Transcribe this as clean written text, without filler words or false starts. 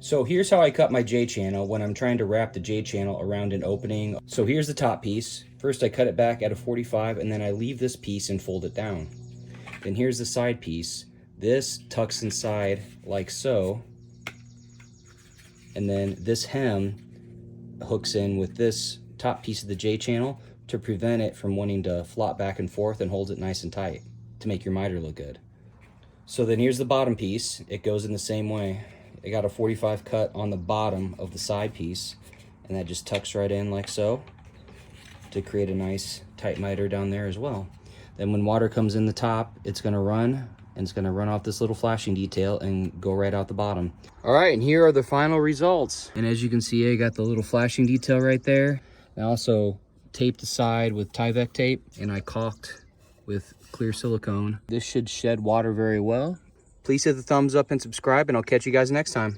So here's how I cut my J-channel when I'm trying to wrap the J-channel around an opening. So here's the top piece. First I cut it back at a 45 and then I leave this piece and fold it down. Then here's the side piece. This tucks inside like so. And then this hem hooks in with this top piece of the J-channel to prevent it from wanting to flop back and forth, and holds it nice and tight to make your miter look good. So then here's the bottom piece. It goes in the same way. I got a 45 cut on the bottom of the side piece, and that just tucks right in like so to create a nice tight miter down there as well. Then when water comes in the top, it's gonna run, and it's gonna run off this little flashing detail and go right out the bottom. All right, and here are the final results. And as you can see, I got the little flashing detail right there. I also taped the side with Tyvek tape, and I caulked with clear silicone. This should shed water very well. Please hit the thumbs up and subscribe, and I'll catch you guys next time.